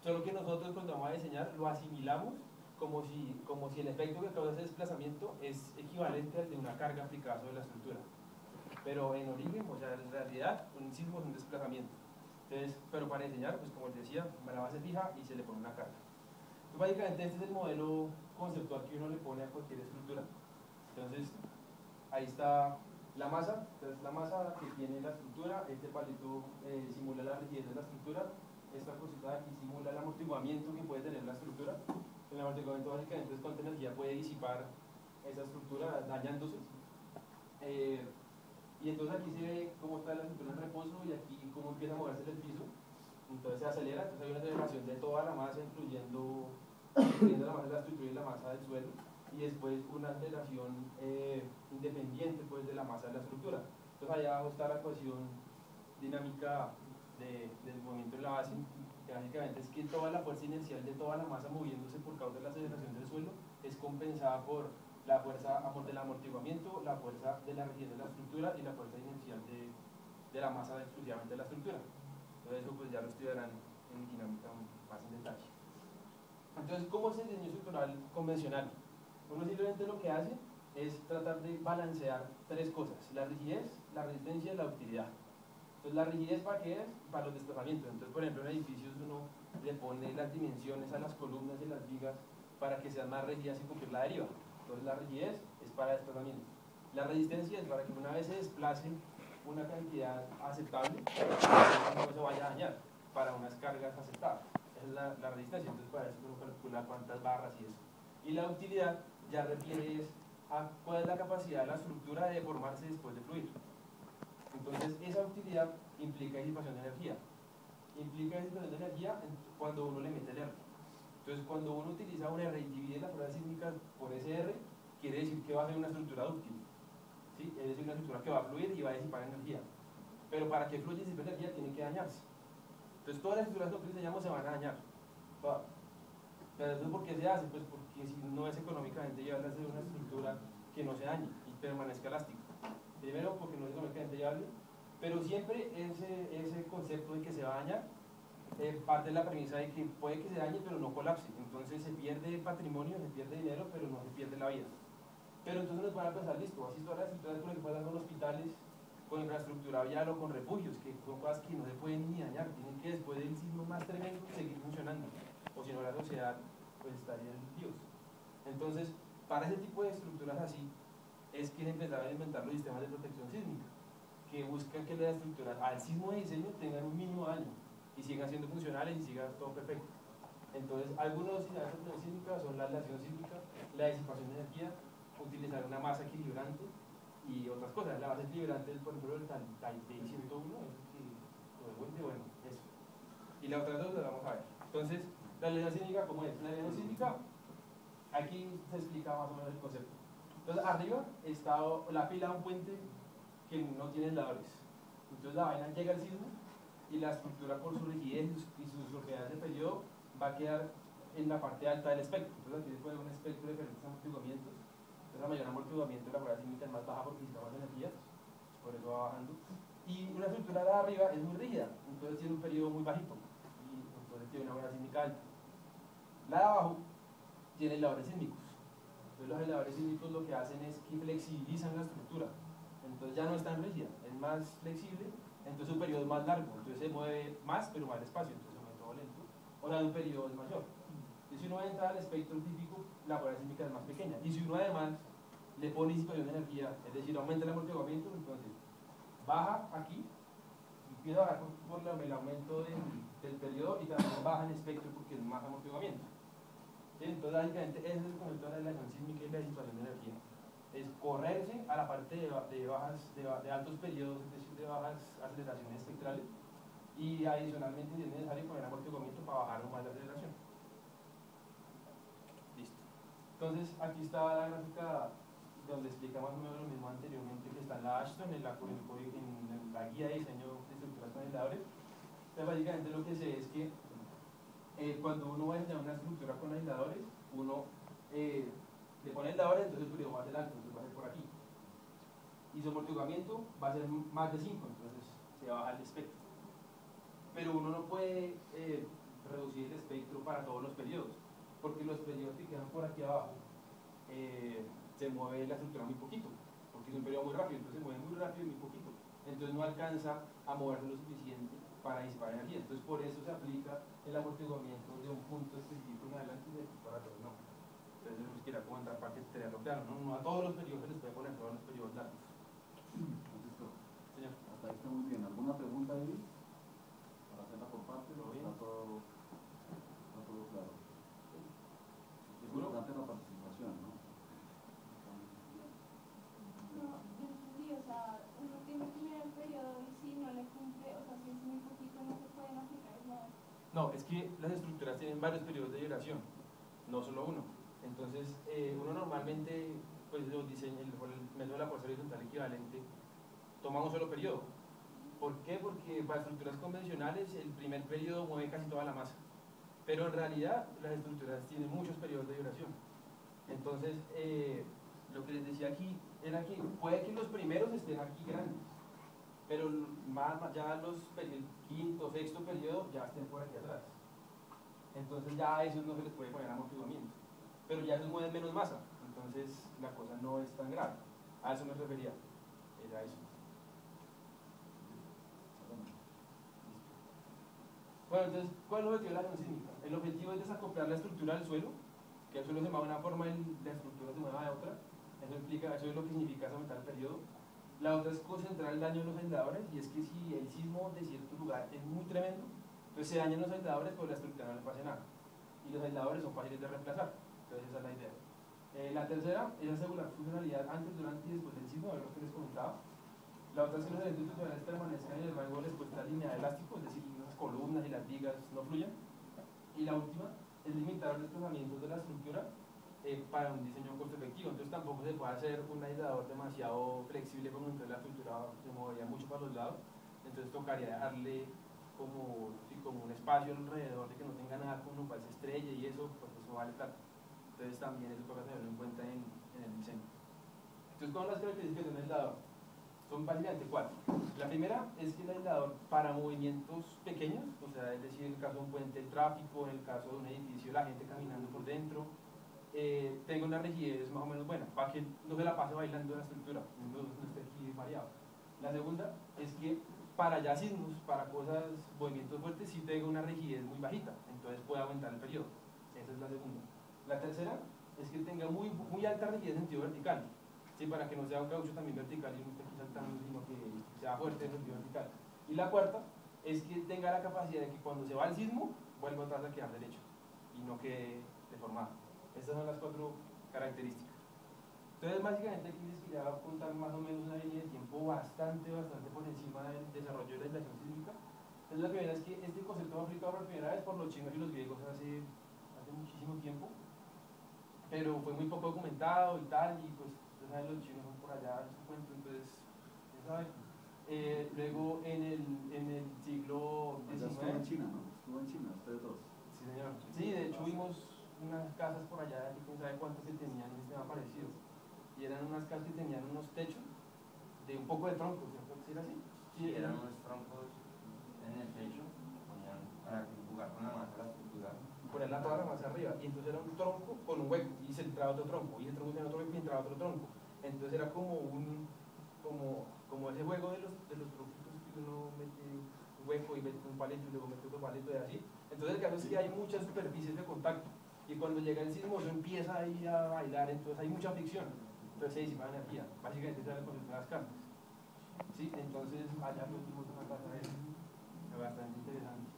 Solo que nosotros cuando vamos a diseñar lo asimilamos como si el efecto que causa ese desplazamiento es equivalente al de una carga aplicada sobre la estructura. Pero en origen, o sea, en realidad, un sismo es un desplazamiento. Entonces, pero para diseñar, pues como les decía, la base fija y se le pone una carga. Entonces, básicamente este es el modelo conceptual que uno le pone a cualquier estructura. Entonces, ahí está la masa, entonces la masa que tiene la estructura, este palito simula la rigidez de la estructura, esta cosita de aquí simula el amortiguamiento que puede tener la estructura. El amortiguamiento básicamente es cuánta energía puede disipar esa estructura dañándose. Y entonces aquí se ve cómo está la estructura en reposo y aquí cómo empieza a moverse el piso. Entonces se acelera, entonces hay una aceleración de toda la masa, incluyendo la masa de la estructura y la masa del suelo, y después una aceleración independiente pues, de la masa de la estructura. Entonces allá abajo está la ecuación dinámica del movimiento en la base, que básicamente es que toda la fuerza inercial de toda la masa moviéndose por causa de la aceleración del suelo es compensada por la fuerza del amortiguamiento, la fuerza de la rigidez de la estructura y la fuerza inercial de la masa exclusivamente de la estructura. Entonces eso pues ya lo estudiarán en dinámica más en detalle. Entonces, ¿cómo es el diseño estructural convencional? Uno simplemente lo que hace es tratar de balancear tres cosas: la rigidez, la resistencia y la utilidad. Entonces, la rigidez, ¿para qué es? Para los desplazamientos. Entonces, por ejemplo, en edificios uno le pone las dimensiones a las columnas y las vigas para que sean más rígidas y cumplir la deriva. Entonces, la rigidez es para desplazamiento. La resistencia es para que una vez se desplace una cantidad aceptable, no se vaya a dañar, para unas cargas aceptables. Esa es la resistencia. Entonces, para eso uno calcula cuántas barras y eso. Y la utilidad ya refiere a cuál es la capacidad de la estructura de deformarse después de fluir. Entonces, esa utilidad implica disipación de energía. Implica disipación de energía cuando uno le mete el R. Entonces, cuando uno utiliza un R y divide la fuerza sísmica por ese R, quiere decir que va a ser una estructura dúctil. ¿Sí? Es decir, una estructura que va a fluir y va a disipar energía. Pero para que fluya y disipe energía, tiene que dañarse. Entonces, todas las estructuras que nosotros diseñamos se van a dañar. Todas. Pero eso ¿por qué se hace? Pues porque si no es económicamente viable hacer una estructura que no se dañe y permanezca elástica. Primero, porque no es económicamente viable, pero siempre ese concepto de que se va a dañar parte de la premisa de que puede que se dañe pero no colapse. Entonces se pierde patrimonio, se pierde dinero, pero no se pierde la vida. Pero entonces nos van a pensar, listo, así todas las estructuras con las que pasan con hospitales, con infraestructura vial o con refugios, que son cosas que no se pueden ni dañar, tienen que después del sismo más tremendo seguir funcionando, o si no la sociedad pues estaría en Dios. Entonces, para ese tipo de estructuras así, es que se empezaron a inventar los sistemas de protección sísmica, que buscan que las estructuras al sismo de diseño tengan un mínimo daño y sigan siendo funcionales y siga todo perfecto. Entonces, algunos sistemas de protección sísmica son la aislación sísmica, la disipación de energía, utilizar una masa equilibrante y otras cosas. La base equilibrante es, por ejemplo, el Taipei 101, que lo devuelve, bueno, eso. Y la otra dos las vamos a ver. Entonces, la aislación sísmica, ¿cómo es? La aislación sísmica, aquí se explica más o menos el concepto. Entonces, arriba está la pila de un puente que no tiene aisladores. Entonces, la vaina llega al sismo y la estructura, por su rigidez y sus propiedades de periodo, va a quedar en la parte alta del espectro. Entonces, aquí se puede ver un espectro de diferentes amortiguamientos. Entonces, la mayor amortiguamiento de la fuerza sísmica es más baja porque necesita más energía, por eso va bajando. Y una estructura de arriba es muy rígida, entonces tiene un periodo muy bajito y entonces tiene una fuerza sísmica alta. La de abajo tiene aisladores sísmicos. Entonces los aisladores sísmicos lo que hacen es que flexibilizan la estructura. Entonces ya no es tan rígida, es más flexible, entonces un periodo es más largo, entonces se mueve más pero más despacio, entonces se mueve todo lento, o sea, un periodo es mayor. Y si uno entra al espectro típico, la fuerza sísmica es más pequeña. Y si uno además le pone disipación de energía, es decir, aumenta el amortiguamiento, entonces baja aquí, empieza a bajar por el aumento del periodo y también baja en espectro porque es más amortiguamiento. ¿Sí? Entonces, básicamente, ese es el concepto de la aislación sísmica y la disipación de energía. Es correrse a la parte de altos periodos, es decir, de bajas aceleraciones espectrales, y adicionalmente si es necesario poner amortiguamiento para bajar aún más la aceleración. Listo. Entonces, aquí está la gráfica donde explica más o menos lo mismo anteriormente que está en la Ashton, en la guía de diseño de estructuras con aisladores. Entonces, básicamente lo que sé es que cuando uno va a diseñar una estructura con aisladores, uno le pone aisladores, entonces el periodo va a ser alto, entonces va a ser por aquí. Y su amortiguamiento va a ser más de 5, entonces se baja el espectro. Pero uno no puede reducir el espectro para todos los periodos, porque los periodos que quedan por aquí abajo se mueve la estructura muy poquito, porque es un periodo muy rápido, entonces se mueve muy rápido y muy poquito, entonces no alcanza a moverse lo suficiente para disipar energía. Entonces por eso se aplica el amortiguamiento de un punto específico en adelante y de aquí para atrás no. Entonces les quería comentar para que tenerlo claro, no a todos los periodos se les puede poner todos los periodos largos. Francisco, Señor. hasta ahí está muy bien. ¿Alguna pregunta ahí? Para hacerla por parte, ¿Todo bien? está todo claro. Es ¿Seguro? importante la participación, ¿no? No, yo entendí, o sea, uno tiene que mirar el periodo y si no le cumple, o sea, si es muy poquito no se pueden aplicar nada. No, es que las estructuras tienen varios periodos de duración, no solo uno. Entonces, uno normalmente, pues lo diseña, por el método de la fuerza horizontal equivalente, toma un solo periodo. ¿Por qué? Porque para estructuras convencionales el primer periodo mueve casi toda la masa. Pero en realidad las estructuras tienen muchos periodos de duración. Entonces, lo que les decía aquí era que puede que los primeros estén aquí grandes, pero ya el quinto, sexto periodo ya estén por aquí atrás. Entonces ya a esos no se les puede poner amortiguamiento. Pero ya esos mueven menos masa, entonces la cosa no es tan grave. A eso me refería, era eso. Bueno, entonces, ¿cuál es el objetivo de la acción sísmica? El objetivo es desacoplar la estructura del suelo, que el suelo se mueve de una forma y la estructura se mueva de otra. Eso es lo que significa aumentar el periodo. La otra es concentrar el daño en los aisladores, y es que si el sismo de cierto lugar es muy tremendo, entonces se dañan los aisladores, pero la estructura no le pase nada. Y los aisladores son fáciles de reemplazar, entonces esa es la idea. La tercera es asegurar funcionalidad antes, durante y después del sismo, a ver lo que les comentaba. La otra es que los elementos estructurales permanezcan en el rango de respuesta lineal elástico, es decir, las columnas y las vigas no fluyan. Y la última es limitar los desplazamientos de la estructura para un diseño costo efectivo. Entonces tampoco se puede hacer un aislador demasiado flexible, como entonces la estructura se movería mucho para los lados. Entonces tocaría dejarle como un espacio alrededor de que no tenga nada con lo cual se estrelle, y eso, pues eso vale plata. Entonces también eso toca tenerlo en cuenta en el diseño. Entonces, ¿cuáles son las características de un aislador? Son básicamente 4. La primera es que el aislador para movimientos pequeños, o sea, es decir, en el caso de un puente de tráfico, en el caso de un edificio, la gente caminando por dentro, tenga una rigidez más o menos buena, para que no se la pase bailando en la estructura, no esté aquí variado. La segunda es que para ya sismos, para cosas, movimientos fuertes, sí tenga una rigidez muy bajita, entonces puede aumentar el periodo. Esa es la segunda. La tercera es que tenga muy alta rigidez en sentido vertical. Sí, para que no sea un caucho también vertical y no esté aquí saltando, sino que sea fuerte en sentido vertical. Y la cuarta es que tenga la capacidad de que cuando se va el sismo, vuelva atrás a quedar derecho y no quede deformado. Estas son las 4 características. Entonces, básicamente aquí les quería contar más o menos una línea de tiempo bastante por encima del desarrollo de la aislación sísmica. Entonces, la primera es que este concepto fue aplicado por primera vez por los chinos y los griegos hace muchísimo tiempo, pero fue muy poco documentado y tal, y pues los chinos son por allá en su cuento, entonces, ¿quién sabe? Luego en el siglo XIX. Estuvo en China, ¿no? Estuvo en China, ustedes dos. Sí, señor. Sí, de hecho vimos unas casas por allá, y quién sabe cuántas se tenían en un sistema parecido. Y eran unas casas que tenían unos techos de un poco de troncos, ¿cierto? ¿Sí era así? Sí, eran unos troncos en el techo, ponían para jugar con la masa de la estructura. Ponerla toda la masa arriba, y entonces era un tronco con un hueco, y se entraba otro tronco, y el tronco tenía otro hueco y entraba otro tronco. Entonces era como ese juego de los tronquitos que uno mete un hueco y mete un palito y luego mete otro palito y así. Entonces el caso es que hay muchas superficies de contacto, y cuando llega el sismo eso empieza ahí a bailar, entonces hay mucha fricción, entonces se disipa energía. Básicamente ese es el concepto de las cargas. ¿Sí? Entonces allá vimos una casa bastante interesante.